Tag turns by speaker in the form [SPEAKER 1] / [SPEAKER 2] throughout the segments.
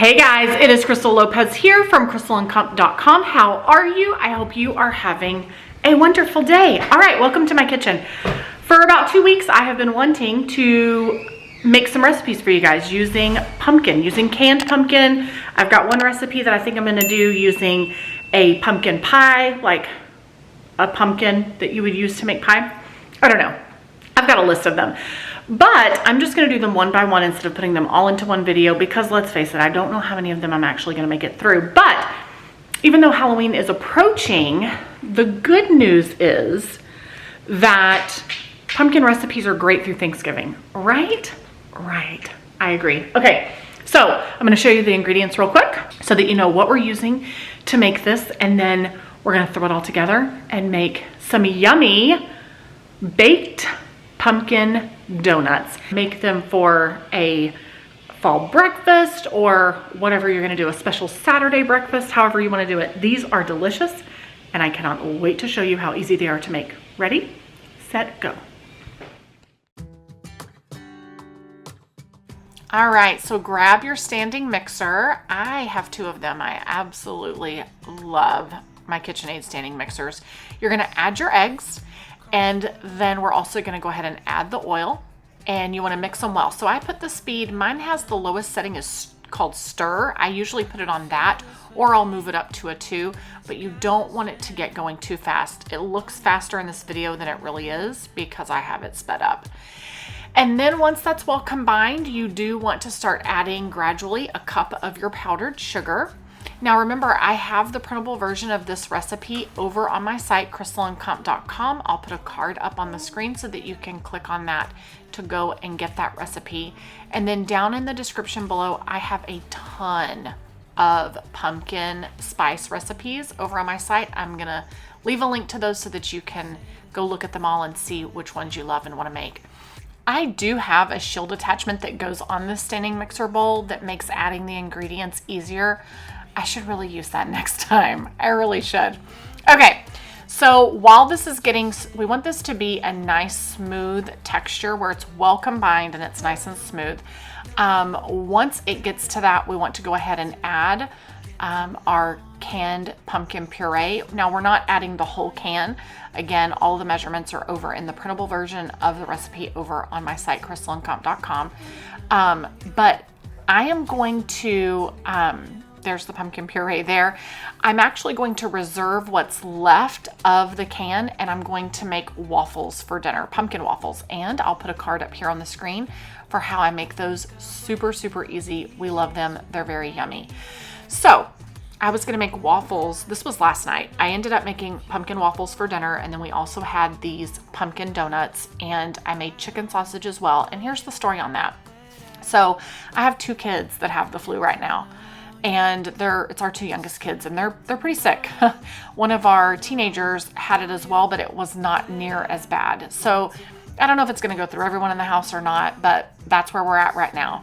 [SPEAKER 1] Hey guys, it is Crystal Lopez here from crystalandcomp.com. How are you? I hope you are having a wonderful day. All right, welcome to my kitchen. For about 2 weeks, I have been wanting to make some recipes for you guys using canned pumpkin. I've got one recipe that I think I'm gonna do using a pumpkin pie, like a pumpkin that you would use to make pie. I don't know. I've got a list of them. But I'm just going to do them one by one instead of putting them all into one video because let's face it, I don't know how many of them I'm actually going to make it through. But even though Halloween is approaching, the good news is that pumpkin recipes are great through Thanksgiving, right? Right. I agree. Okay, so I'm going to show you the ingredients real quick so that you know what we're using to make this, and then we're going to throw it all together and make some yummy baked pumpkin donuts. Make them for a fall breakfast or whatever you're gonna do, a special Saturday breakfast, however you wanna do it. These are delicious and I cannot wait to show you how easy they are to make. Ready, set, go. All right, so grab your standing mixer. I have 2 of them. I absolutely love my KitchenAid standing mixers. You're gonna add your eggs, and then we're also gonna go ahead and add the oil, and you wanna mix them well. So I put the speed, mine has the lowest setting is called stir. I usually put it on that, or I'll move it up to a 2, but you don't want it to get going too fast. It looks faster in this video than it really is because I have it sped up. And then once that's well combined, you do want to start adding gradually a cup of your powdered sugar. Now remember, I have the printable version of this recipe over on my site, crystalandcomp.com. I'll put a card up on the screen so that you can click on that to go and get that recipe. And then down in the description below, I have a ton of pumpkin spice recipes over on my site. I'm gonna leave a link to those so that you can go look at them all and see which ones you love and wanna make. I do have a shield attachment that goes on this standing mixer bowl that makes adding the ingredients easier. I should really use that next time. I really should. Okay, so while this is getting, we want this to be a nice smooth texture where it's well combined and it's nice and smooth. Once it gets to that, we want to go ahead and add our canned pumpkin puree. Now we're not adding the whole can. Again, all the measurements are over in the printable version of the recipe over on my site, crystalandcomp.com. But I am going to, there's the pumpkin puree there. I'm actually going to reserve what's left of the can, and I'm going to make waffles for dinner, pumpkin waffles. And I'll put a card up here on the screen for how I make those. Super, super easy. We love them. They're very yummy. So I was gonna make waffles. This was last night. I ended up making pumpkin waffles for dinner, and then we also had these pumpkin donuts, and I made chicken sausage as well. And here's the story on that. So I have 2 kids that have the flu right now. And it's our 2 youngest kids, and they're pretty sick. One of our teenagers had it as well, but it was not near as bad. So I don't know if it's gonna go through everyone in the house or not, but that's where we're at right now.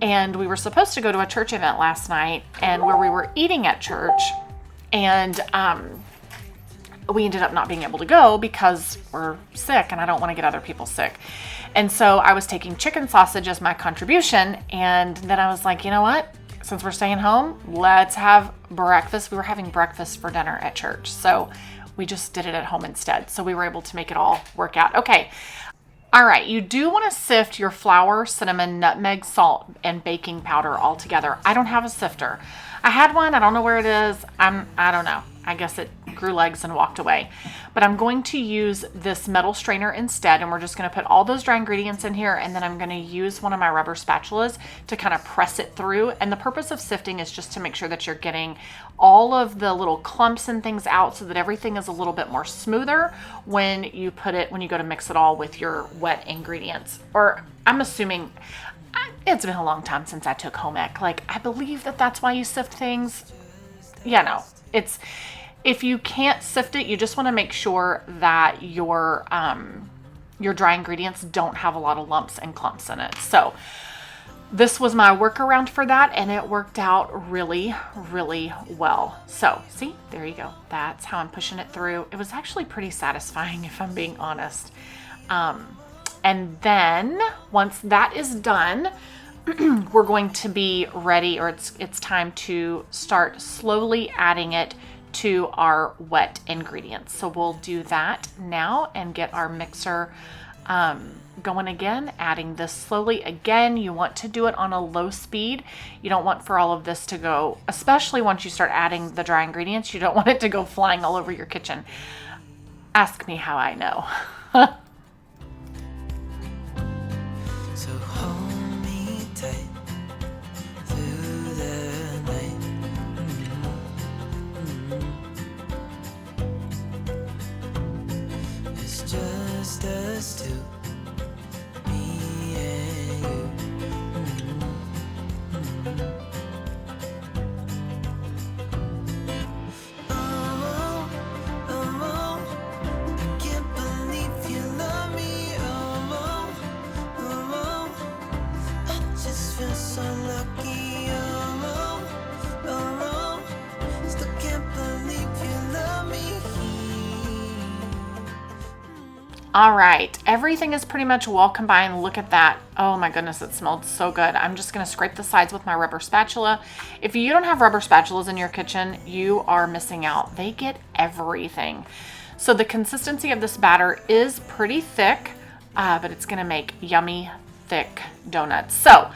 [SPEAKER 1] And we were supposed to go to a church event last night, and where we were eating at church, and we ended up not being able to go because we're sick, and I don't wanna get other people sick. And so I was taking chicken sausage as my contribution, and then I was like, you know what? Since we're staying home, let's have breakfast. We were having breakfast for dinner at church, so we just did it at home instead. So we were able to make it all work out. Okay. All right, you do want to sift your flour, cinnamon, nutmeg, salt, and baking powder all together. I don't have a sifter. I had one, I don't know where it is. I don't know. I guess it grew legs and walked away. But I'm going to use this metal strainer instead, and we're just gonna put all those dry ingredients in here, and then I'm gonna use one of my rubber spatulas to kind of press it through. And the purpose of sifting is just to make sure that you're getting all of the little clumps and things out so that everything is a little bit more smoother when you go to mix it all with your wet ingredients. Or I'm assuming, it's been a long time since I took home ec. Like, I believe that that's why you sift things. Yeah, no, if you can't sift it, you just want to make sure that your dry ingredients don't have a lot of lumps and clumps in it. So this was my workaround for that, and it worked out really, really well. So see, there you go. That's how I'm pushing it through. It was actually pretty satisfying, if I'm being honest. And then once that is done, we're going to be ready, or it's time to start slowly adding it to our wet ingredients. So we'll do that now and get our mixer going again, adding this slowly. Again, you want to do it on a low speed. You don't want for all of this to go, especially once you start adding the dry ingredients, you don't want it to go flying all over your kitchen. Ask me how I know.
[SPEAKER 2] So hold me tight through the night. It's just us two, me and you. Oh, oh, I can't believe you love me. I just feel so lucky. Still can't believe you love me.
[SPEAKER 1] All right, everything is pretty much well combined. Look at that. Oh my goodness, it smelled so good. I'm just gonna scrape the sides with my rubber spatula. If you don't have rubber spatulas in your kitchen, you are missing out. They get everything. So the consistency of this batter is pretty thick, but it's gonna make yummy, thick donuts. So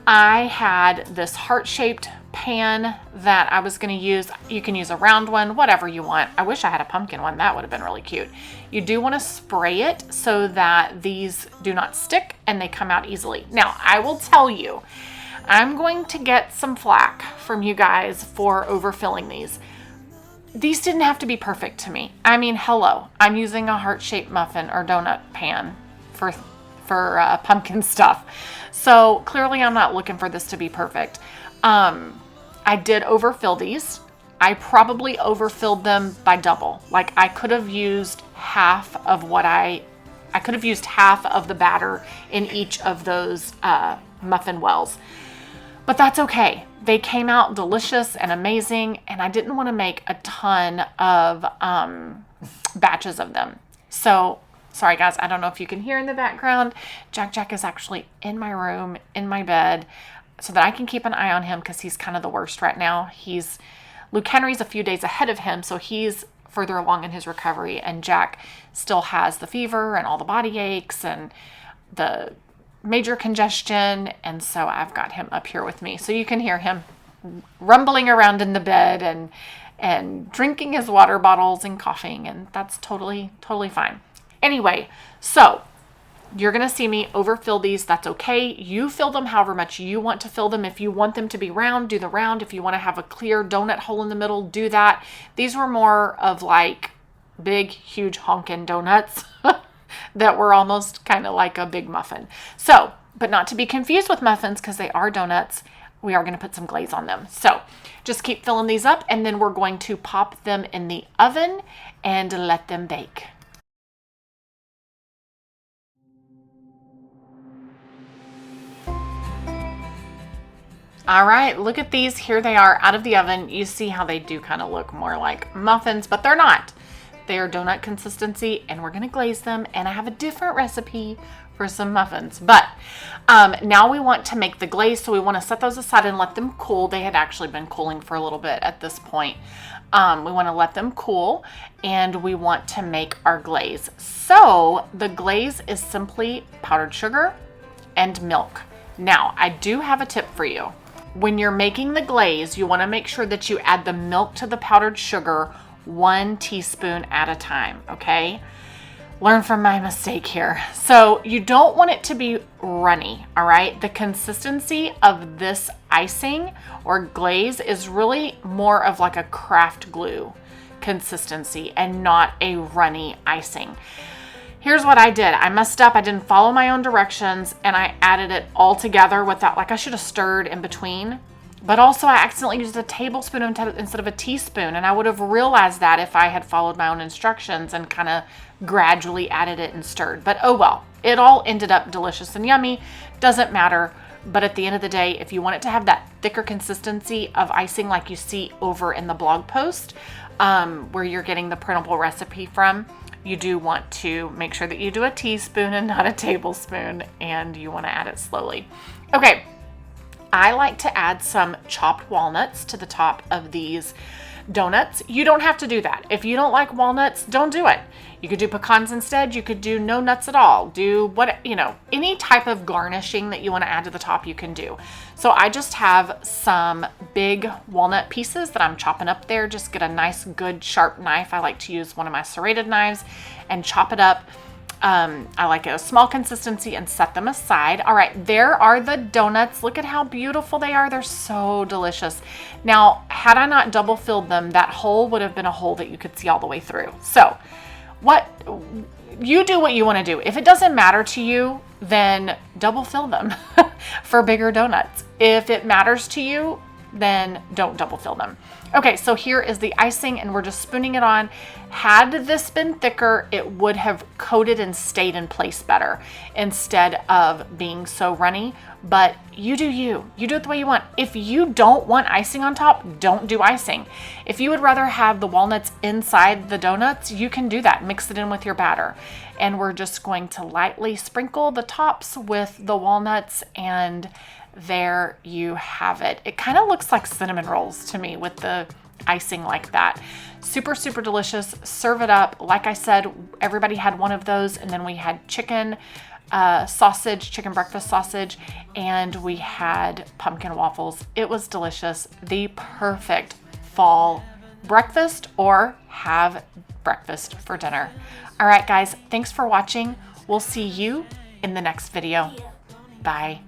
[SPEAKER 1] I had this heart-shaped pan that I was going to use. You can use a round one, whatever you want. I wish I had a pumpkin one. That would have been really cute. You do want to spray it so that these do not stick and they come out easily. Now, I will tell you, I'm going to get some flack from you guys for overfilling these. These didn't have to be perfect to me. I mean, hello, I'm using a heart-shaped muffin or donut pan for pumpkin stuff. So clearly I'm not looking for this to be perfect. I did overfill these. I probably overfilled them by double. Like I could have used half of I could have used half of the batter in each of those muffin wells. But that's okay. They came out delicious and amazing, and I didn't want to make a ton of batches of them. So sorry guys, I don't know if you can hear in the background. Jack is actually in my room, in my bed, so that I can keep an eye on him because he's kind of the worst right now. Luke Henry's a few days ahead of him, so he's further along in his recovery, and Jack still has the fever and all the body aches and the major congestion, and so I've got him up here with me. So you can hear him rumbling around in the bed and drinking his water bottles and coughing, and that's totally fine. Anyway, so you're going to see me overfill these. That's okay. You fill them however much you want to fill them. If you want them to be round, do the round. If you want to have a clear donut hole in the middle, do that. These were more of like big, huge honkin' donuts that were almost kind of like a big muffin. So, but not to be confused with muffins because they are donuts. We are going to put some glaze on them. So just keep filling these up, and then we're going to pop them in the oven and let them bake. All right, look at these. Here they are out of the oven. You see how they do kind of look more like muffins, but they're not. They are donut consistency, and we're gonna glaze them, and I have a different recipe for some muffins. But now we want to make the glaze, so we want to set those aside and let them cool. They had actually been cooling for a little bit at this point. We want to let them cool, and we want to make our glaze. So the glaze is simply powdered sugar and milk. Now, I do have a tip for you. When you're making the glaze, you want to make sure that you add the milk to the powdered sugar 1 teaspoon at a time, okay? Learn from my mistake here. So you don't want it to be runny, all right? The consistency of this icing or glaze is really more of like a craft glue consistency and not a runny icing. Here's what I did. I messed up. I didn't follow my own directions, and I added it all together without, like I should have stirred in between. But also I accidentally used a tablespoon instead of a teaspoon, and I would have realized that if I had followed my own instructions and kind of gradually added it and stirred. But oh well, it all ended up delicious and yummy. Doesn't matter. But at the end of the day, if you want it to have that thicker consistency of icing like you see over in the blog post, where you're getting the printable recipe from, you do want to make sure that you do a teaspoon and not a tablespoon, and you want to add it slowly. Okay, I like to add some chopped walnuts to the top of these donuts. You don't have to do that. If you don't like walnuts, don't do it. You could do pecans instead. You could do no nuts at all. Do what, any type of garnishing that you want to add to the top, you can do. So I just have some big walnut pieces that I'm chopping up there. Just get a nice, good, sharp knife. I like to use one of my serrated knives and chop it up. I like a small consistency and set them aside. All right, there are the donuts. Look at how beautiful they are. They're so delicious. Now, had I not double filled them, that hole would have been a hole that you could see all the way through. So you do what you want to do. If it doesn't matter to you, then double fill them for bigger donuts. If it matters to you, then don't double fill them. Okay, so here is the icing and we're just spooning it on. Had this been thicker, it would have coated and stayed in place better instead of being so runny, but you do you. You do it the way you want. If you don't want icing on top, don't do icing. If you would rather have the walnuts inside the donuts, you can do that. Mix it in with your batter. And we're just going to lightly sprinkle the tops with the walnuts, and there you have it. It kind of looks like cinnamon rolls to me with the icing like that. Super, super delicious. Serve it up. Like I said, everybody had one of those, and then we had chicken sausage, chicken breakfast sausage, and we had pumpkin waffles. It was delicious. The perfect fall breakfast or have breakfast for dinner. All right, guys, thanks for watching. We'll see you in the next video. Bye.